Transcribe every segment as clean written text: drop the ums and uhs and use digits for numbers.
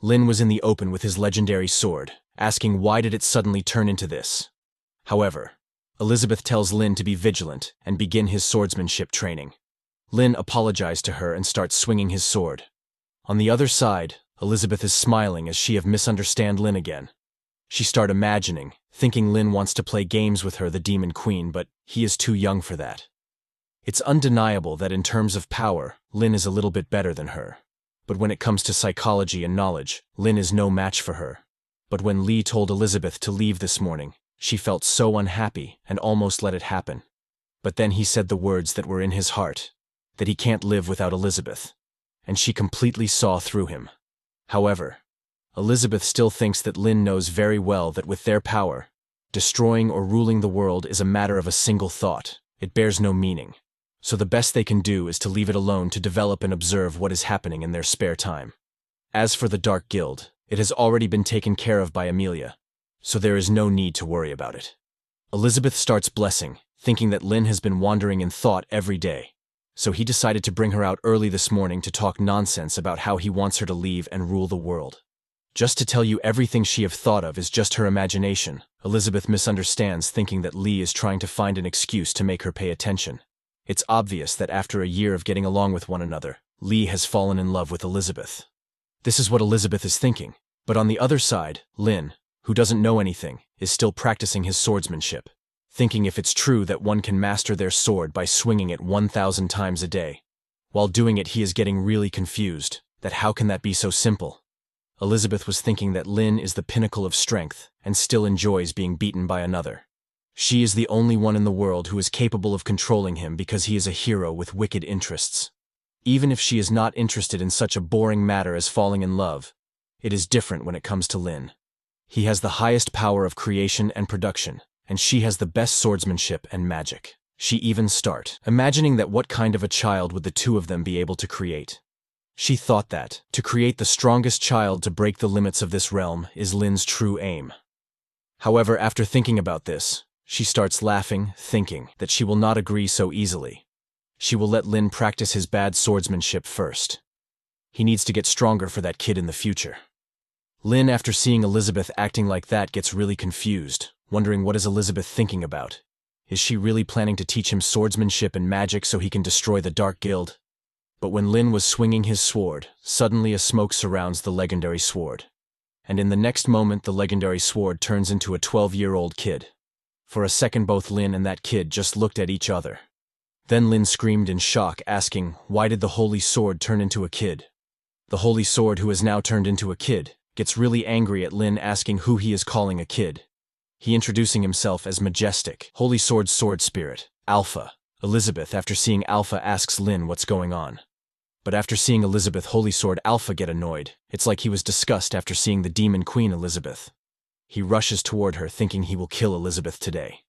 Lin was in the open with his legendary sword, asking why did it suddenly turn into this. However, Elizabeth tells Lin to be vigilant and begin his swordsmanship training. Lin apologized to her and starts swinging his sword. On the other side, Elizabeth is smiling as she have misunderstand Lin again. She start imagining, thinking Lin wants to play games with her, the Demon Queen, but he is too young for that. It's undeniable that in terms of power, Lin is a little bit better than her. But when it comes to psychology and knowledge, Lin is no match for her. But when Lee told Elizabeth to leave this morning, she felt so unhappy and almost let it happen. But then he said the words that were in his heart, that he can't live without Elizabeth. And she completely saw through him. However, Elizabeth still thinks that Lin knows very well that with their power, destroying or ruling the world is a matter of a single thought. It bears no meaning. So the best they can do is to leave it alone to develop and observe what is happening in their spare time. As for the Dark Guild, it has already been taken care of by Amelia, so there is no need to worry about it. Elizabeth starts blessing, thinking that Lin has been wandering in thought every day. So he decided to bring her out early this morning to talk nonsense about how he wants her to leave and rule the world. Just to tell you everything she have thought of is just her imagination, Elizabeth misunderstands, thinking that Lee is trying to find an excuse to make her pay attention. It's obvious that after a year of getting along with one another, Lee has fallen in love with Elizabeth. This is what Elizabeth is thinking. But on the other side, Lin, who doesn't know anything, is still practicing his swordsmanship, thinking if it's true that one can master their sword by swinging it 1,000 times a day. While doing it, he is getting really confused, that how can that be so simple? Elizabeth was thinking that Lin is the pinnacle of strength and still enjoys being beaten by another. She is the only one in the world who is capable of controlling him because he is a hero with wicked interests. Even if she is not interested in such a boring matter as falling in love, it is different when it comes to Lin. He has the highest power of creation and production, and she has the best swordsmanship and magic. She even start imagining that what kind of a child would the two of them be able to create. She thought that, to create the strongest child to break the limits of this realm is Lin's true aim. However, after thinking about this, she starts laughing, thinking that she will not agree so easily. She will let Lin practice his bad swordsmanship first. He needs to get stronger for that kid in the future. Lin, after seeing Elizabeth acting like that, gets really confused, wondering what is Elizabeth thinking about. Is she really planning to teach him swordsmanship and magic so he can destroy the Dark Guild? But when Lin was swinging his sword, suddenly a smoke surrounds the legendary sword. And in the next moment, the legendary sword turns into a 12-year-old kid. For a second, both Lin and that kid just looked at each other. Then Lin screamed in shock, asking, why did the holy sword turn into a kid? The holy sword, who has now turned into a kid, gets really angry at Lin, asking who he is calling a kid. He introducing himself as Majestic, Holy Sword's sword spirit, Alpha. Elizabeth, after seeing Alpha, asks Lin what's going on. But after seeing Elizabeth, Holy Sword Alpha get annoyed. It's like he was disgusted after seeing the Demon Queen Elizabeth. He rushes toward her, thinking he will kill Elizabeth today.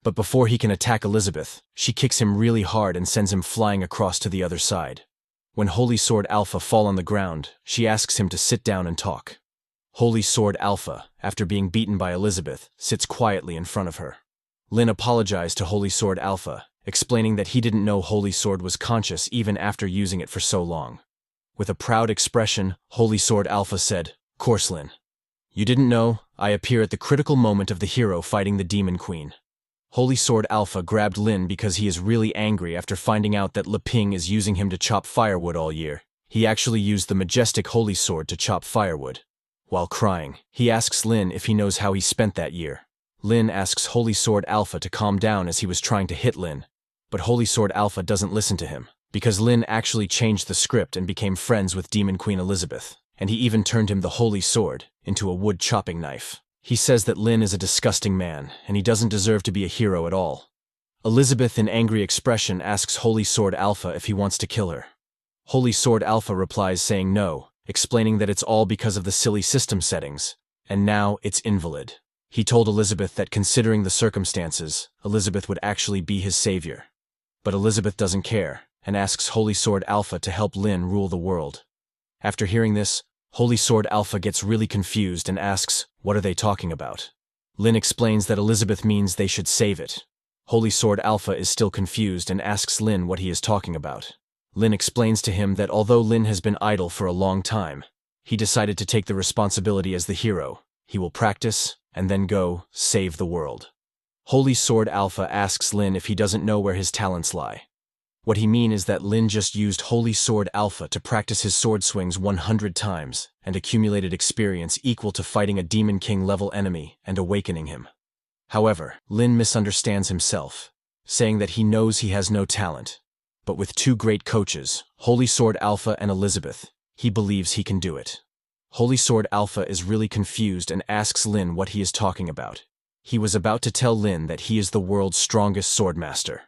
But before he can attack Elizabeth, she kicks him really hard and sends him flying across to the other side. When Holy Sword Alpha fall on the ground, she asks him to sit down and talk. Holy Sword Alpha, after being beaten by Elizabeth, sits quietly in front of her. Lin apologized to Holy Sword Alpha, explaining that he didn't know Holy Sword was conscious even after using it for so long. With a proud expression, Holy Sword Alpha said, "Course, Lin. You didn't know, I appear at the critical moment of the hero fighting the Demon Queen." Holy Sword Alpha grabbed Lin because he is really angry after finding out that Leping is using him to chop firewood all year. He actually used the Majestic Holy Sword to chop firewood. While crying, he asks Lin if he knows how he spent that year. Lin asks Holy Sword Alpha to calm down as he was trying to hit Lin. But Holy Sword Alpha doesn't listen to him, because Lin actually changed the script and became friends with Demon Queen Elizabeth. And he even turned him the Holy Sword into a wood chopping knife. He says that Lin is a disgusting man, and he doesn't deserve to be a hero at all. Elizabeth, in angry expression, asks Holy Sword Alpha if he wants to kill her. Holy Sword Alpha replies saying no, explaining that it's all because of the silly system settings, and now it's invalid. He told Elizabeth that considering the circumstances, Elizabeth would actually be his savior. But Elizabeth doesn't care, and asks Holy Sword Alpha to help Lin rule the world. After hearing this, Holy Sword Alpha gets really confused and asks, what are they talking about? Lin explains that Elizabeth means they should save it. Holy Sword Alpha is still confused and asks Lin what he is talking about. Lin explains to him that although Lin has been idle for a long time, He decided to take the responsibility as the hero. He will practice, and then go save the world. Holy Sword Alpha asks Lin if he doesn't know where his talents lie. What he means is that Lin just used Holy Sword Alpha to practice his sword swings 100 times and accumulated experience equal to fighting a Demon King level enemy and awakening him. However, Lin misunderstands himself, saying that he knows he has no talent. But with two great coaches, Holy Sword Alpha and Elizabeth, he believes he can do it. Holy Sword Alpha is really confused and asks Lin what he is talking about. He was about to tell Lin that he is the world's strongest swordmaster.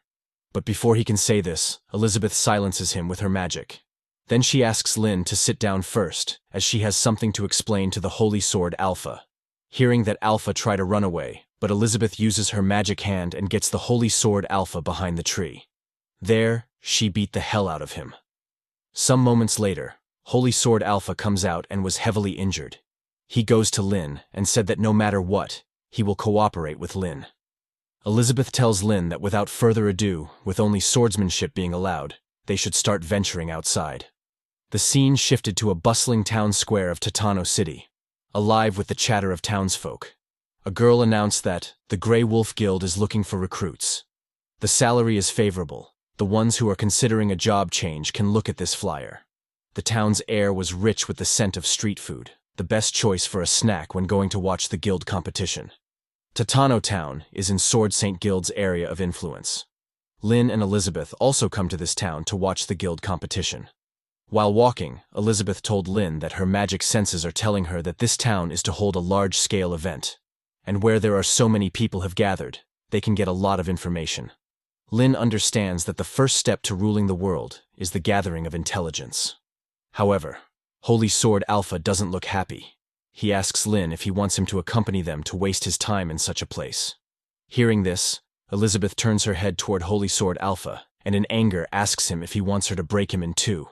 But before he can say this, Elizabeth silences him with her magic. Then she asks Lin to sit down first, as she has something to explain to the Holy Sword Alpha. Hearing that Alpha try to run away, but Elizabeth uses her magic hand and gets the Holy Sword Alpha behind the tree. There, she beat the hell out of him. Some moments later, Holy Sword Alpha comes out and was heavily injured. He goes to Lin and said that no matter what, he will cooperate with Lin. Elizabeth tells Lin that without further ado, with only swordsmanship being allowed, they should start venturing outside. The scene shifted to a bustling town square of Titano City, alive with the chatter of townsfolk. A girl announced that the Grey Wolf Guild is looking for recruits. The salary is favorable. The ones who are considering a job change can look at this flyer. The town's air was rich with the scent of street food, the best choice for a snack when going to watch the guild competition. Titano Town is in Sword Saint Guild's area of influence. Lin and Elizabeth also come to this town to watch the guild competition. While walking, Elizabeth told Lin that her magic senses are telling her that this town is to hold a large-scale event, and where there are so many people have gathered, they can get a lot of information. Lin understands that the first step to ruling the world is the gathering of intelligence. However, Holy Sword Alpha doesn't look happy. He asks Lin if he wants him to accompany them to waste his time in such a place. Hearing this, Elizabeth turns her head toward Holy Sword Alpha, and in anger asks him if he wants her to break him in two.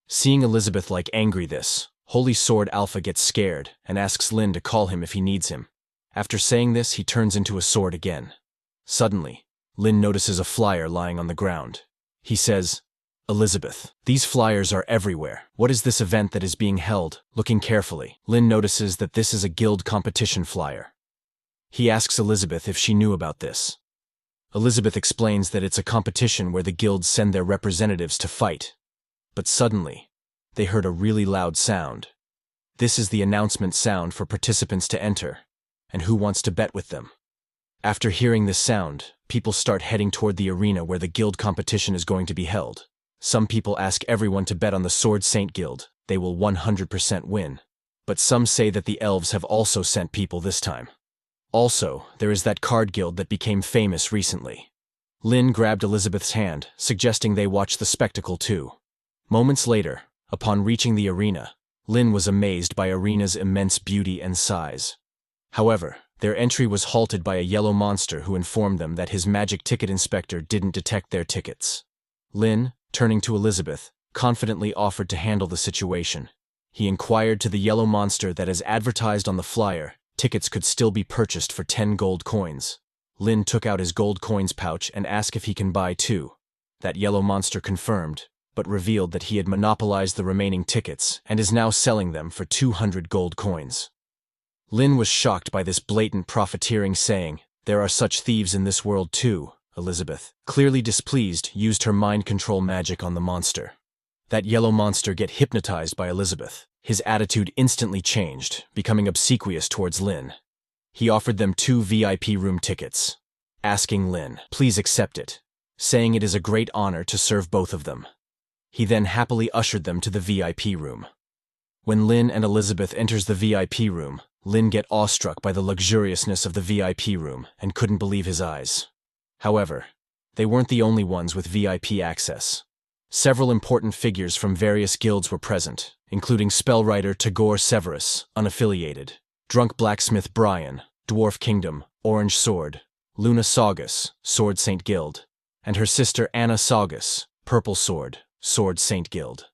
Seeing Elizabeth like angry this, Holy Sword Alpha gets scared and asks Lin to call him if he needs him. After saying this, he turns into a sword again. Suddenly, Lin notices a flyer lying on the ground. He says, "Elizabeth, these flyers are everywhere. What is this event that is being held?" Looking carefully, Lin notices that this is a guild competition flyer. He asks Elizabeth if she knew about this. Elizabeth explains that it's a competition where the guilds send their representatives to fight. But suddenly, they heard a really loud sound. This is the announcement sound for participants to enter, and who wants to bet with them. After hearing this sound, people start heading toward the arena where the guild competition is going to be held. Some people ask everyone to bet on the Sword Saint Guild. They will 100% win. But some say that the elves have also sent people this time. Also, there is that card guild that became famous recently. Lin grabbed Elizabeth's hand, suggesting they watch the spectacle too. Moments later, upon reaching the arena, Lin was amazed by arena's immense beauty and size. However, their entry was halted by a yellow monster who informed them that his magic ticket inspector didn't detect their tickets. Lin, turning to Elizabeth, confidently offered to handle the situation. He inquired to the yellow monster that as advertised on the flyer, tickets could still be purchased for 10 gold coins. Lin took out his gold coins pouch and asked if he can buy 2. That yellow monster confirmed, but revealed that he had monopolized the remaining tickets and is now selling them for 200 gold coins. Lin was shocked by this blatant profiteering, saying, "There are such thieves in this world too." Elizabeth, clearly displeased, used her mind control magic on the monster. That yellow monster get hypnotized by Elizabeth. His attitude instantly changed, becoming obsequious towards Lin. He offered them 2 VIP room tickets, asking Lin, "Please accept it," saying it is a great honor to serve both of them. He then happily ushered them to the VIP room. When Lin and Elizabeth enters the VIP room, Lin get awestruck by the luxuriousness of the VIP room and couldn't believe his eyes. However, they weren't the only ones with VIP access. Several important figures from various guilds were present, including spellwriter Tagore Severus, unaffiliated, drunk blacksmith Brian, Dwarf Kingdom, Orange Sword, Luna Saugus, Sword Saint Guild, and her sister Anna Saugus, Purple Sword, Sword Saint Guild.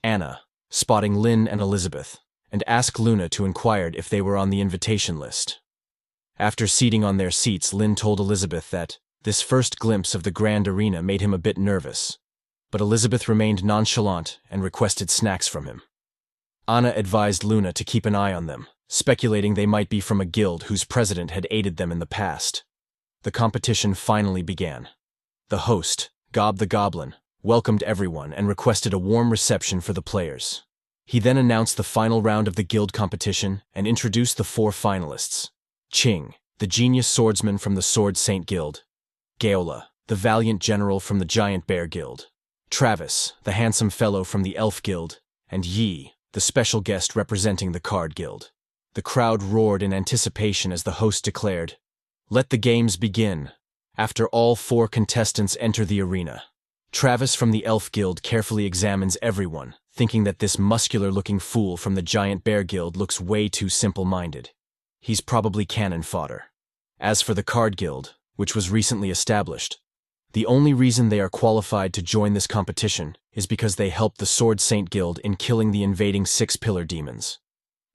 Anna, spotting Lin and Elizabeth, and asked Luna to inquire if they were on the invitation list. After seating on their seats, Lin told Elizabeth that this first glimpse of the grand arena made him a bit nervous, but Elizabeth remained nonchalant and requested snacks from him. Anna advised Luna to keep an eye on them, speculating they might be from a guild whose president had aided them in the past. The competition finally began. The host, Gob the Goblin, welcomed everyone and requested a warm reception for the players. He then announced the final round of the guild competition and introduced the 4 finalists. Ching, the genius swordsman from the Sword Saint Guild. Gaola, the valiant general from the Giant Bear Guild. Travis, the handsome fellow from the Elf Guild. And Yi, the special guest representing the Card Guild. The crowd roared in anticipation as the host declared, "Let the games begin." After all 4 contestants enter the arena, Travis from the Elf Guild carefully examines everyone, thinking that this muscular-looking fool from the Giant Bear Guild looks way too simple-minded. He's probably cannon fodder. As for the Card Guild, which was recently established, the only reason they are qualified to join this competition is because they helped the Sword Saint Guild in killing the invading 6 pillar demons.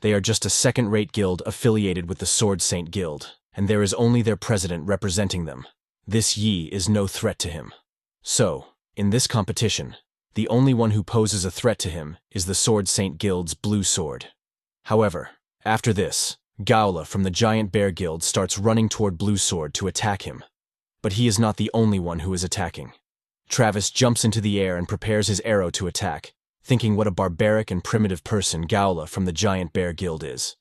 They are just a second-rate guild affiliated with the Sword Saint Guild, and there is only their president representing them. This Yi is no threat to him. So, in this competition, the only one who poses a threat to him is the Sword Saint Guild's Blue Sword. However, after this, Gaola from the Giant Bear Guild starts running toward Blue Sword to attack him. But he is not the only one who is attacking. Travis jumps into the air and prepares his arrow to attack, thinking what a barbaric and primitive person Gaola from the Giant Bear Guild is.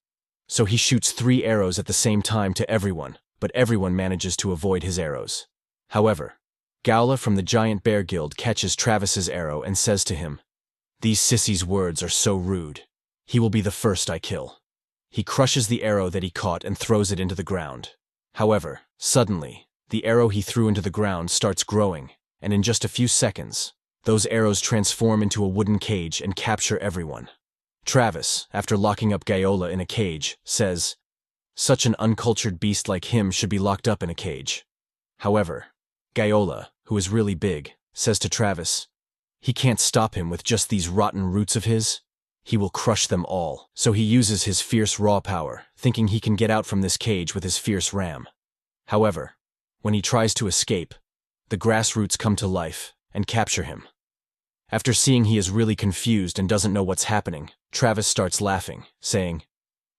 So he shoots 3 arrows at the same time to everyone, but everyone manages to avoid his arrows. However, Gaola from the Giant Bear Guild catches Travis's arrow and says to him, "These sissy's words are so rude. He will be the first I kill." He crushes the arrow that he caught and throws it into the ground. However, suddenly, the arrow he threw into the ground starts growing, and in just a few seconds, those arrows transform into a wooden cage and capture everyone. Travis, after locking up Gaola in a cage, says, "Such an uncultured beast like him should be locked up in a cage." However, Gaola, who is really big, says to Travis, he can't stop him with just these rotten roots of his. He will crush them all, so he uses his fierce raw power, thinking he can get out from this cage with his fierce ram. However, when he tries to escape, the grass roots come to life and capture him. After seeing he is really confused and doesn't know what's happening, Travis starts laughing, saying,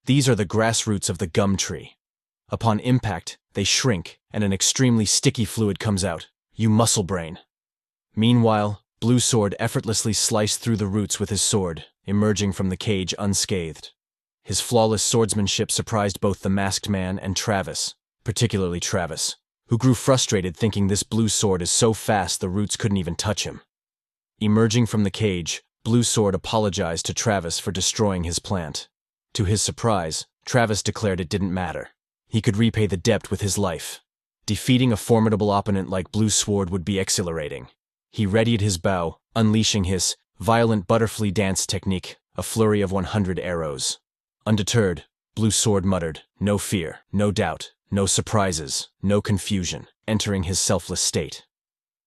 "These are the grass roots of the gum tree. Upon impact, they shrink, and an extremely sticky fluid comes out. You muscle brain." Meanwhile, Blue Sword effortlessly sliced through the roots with his sword, emerging from the cage unscathed. His flawless swordsmanship surprised both the masked man and Travis, particularly Travis, who grew frustrated thinking this Blue Sword is so fast the roots couldn't even touch him. Emerging from the cage, Blue Sword apologized to Travis for destroying his plant. To his surprise, Travis declared it didn't matter. He could repay the debt with his life. Defeating a formidable opponent like Blue Sword would be exhilarating. He readied his bow, unleashing his violent butterfly dance technique, a flurry of 100 arrows. Undeterred, Blue Sword muttered, "No fear, no doubt, no surprises, no confusion," entering his selfless state.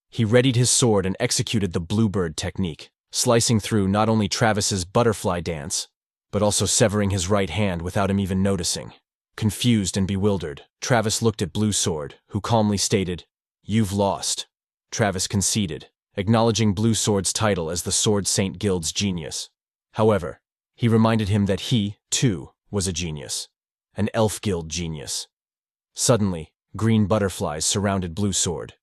He readied his sword and executed the bluebird technique, slicing through not only Travis's butterfly dance, but also severing his right hand without him even noticing. Confused and bewildered, Travis looked at Blue Sword, who calmly stated, "You've lost." Travis conceded, acknowledging Blue Sword's title as the Sword Saint Guild's genius. However, he reminded him that he, too, was a genius. An Elf Guild genius. Suddenly, green butterflies surrounded Blue Sword.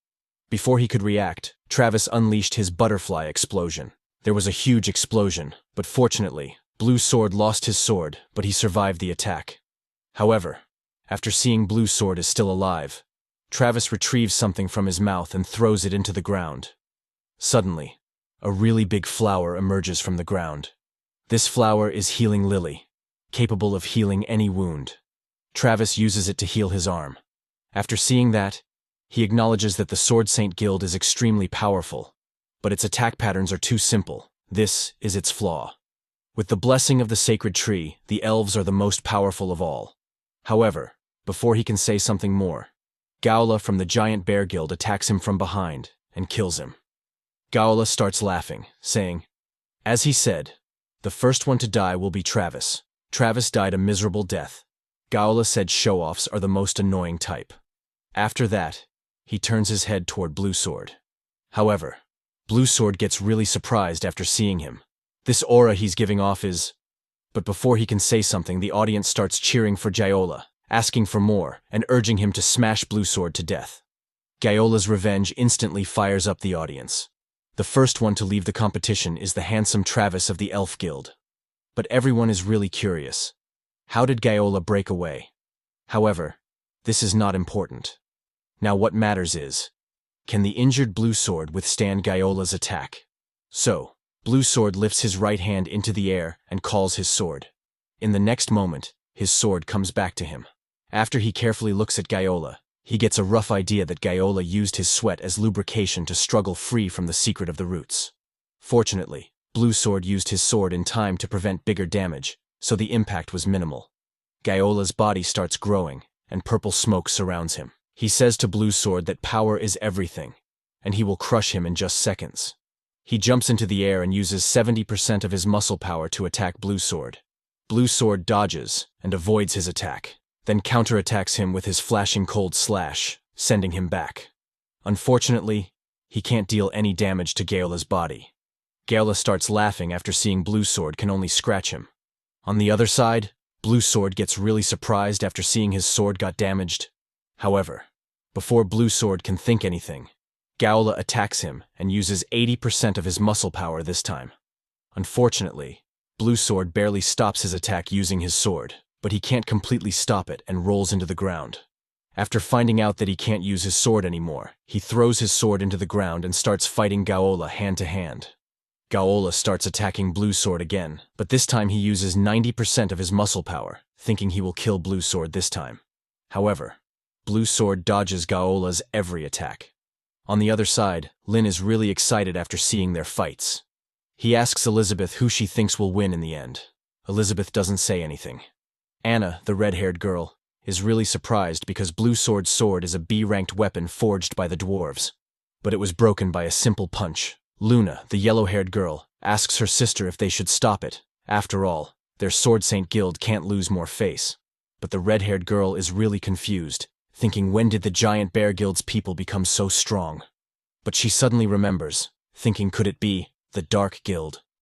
Before he could react, Travis unleashed his butterfly explosion. There was a huge explosion, but fortunately, Blue Sword lost his sword, but he survived the attack. However, after seeing Blue Sword is still alive, Travis retrieves something from his mouth and throws it into the ground. Suddenly, a really big flower emerges from the ground. This flower is Healing Lily, capable of healing any wound. Travis uses it to heal his arm. After seeing that, he acknowledges that the Sword Saint Guild is extremely powerful, but its attack patterns are too simple. This is its flaw. With the blessing of the sacred tree, the elves are the most powerful of all. However, before he can say something more, Gaola from the Giant Bear Guild attacks him from behind and kills him. Gaola starts laughing, saying, "As he said, the first one to die will be Travis." Travis died a miserable death. Gaola said show-offs are the most annoying type. After that, he turns his head toward Blue Sword. However, Blue Sword gets really surprised after seeing him. This aura he's giving off is But before he can say something, the audience starts cheering for Gyaola, asking for more, and urging him to smash Blue Sword to death. Gyola's revenge instantly fires up the audience. The first one to leave the competition is the handsome Travis of the Elf Guild. But everyone is really curious. How did Gyaola break away? However, this is not important. Now what matters is, can the injured Blue Sword withstand Gyola's attack? So, Blue Sword lifts his right hand into the air and calls his sword. In the next moment, his sword comes back to him. After he carefully looks at Gyaola, he gets a rough idea that Gyaola used his sweat as lubrication to struggle free from the secret of the roots. Fortunately, Blue Sword used his sword in time to prevent bigger damage, so the impact was minimal. Gyola's body starts growing, and purple smoke surrounds him. He says to Blue Sword that power is everything, and he will crush him in just seconds. He jumps into the air and uses 70% of his muscle power to attack Blue Sword. Blue Sword dodges and avoids his attack, then counterattacks him with his flashing cold slash, sending him back. Unfortunately, he can't deal any damage to Gyola's body. Gyaola starts laughing after seeing Blue Sword can only scratch him. On the other side, Blue Sword gets really surprised after seeing his sword got damaged. However, before Blue Sword can think anything, Gyaola attacks him and uses 80% of his muscle power this time. Unfortunately, Blue Sword barely stops his attack using his sword, but he can't completely stop it and rolls into the ground. After finding out that he can't use his sword anymore, he throws his sword into the ground and starts fighting Gyaola hand to hand. Gyaola starts attacking Blue Sword again, but this time he uses 90% of his muscle power, thinking he will kill Blue Sword this time. However, Blue Sword dodges Gyaola's every attack. On the other side, Lin is really excited after seeing their fights. He asks Elizabeth who she thinks will win in the end. Elizabeth doesn't say anything. Anna, the red-haired girl, is really surprised because Blue Sword's sword is a B-ranked weapon forged by the dwarves. But it was broken by a simple punch. Luna, the yellow-haired girl, asks her sister if they should stop it. After all, their Sword Saint Guild can't lose more face. But the red-haired girl is really confused, thinking when did the Giant Bear Guild's people become so strong? But she suddenly remembers, thinking could it be the Dark Guild?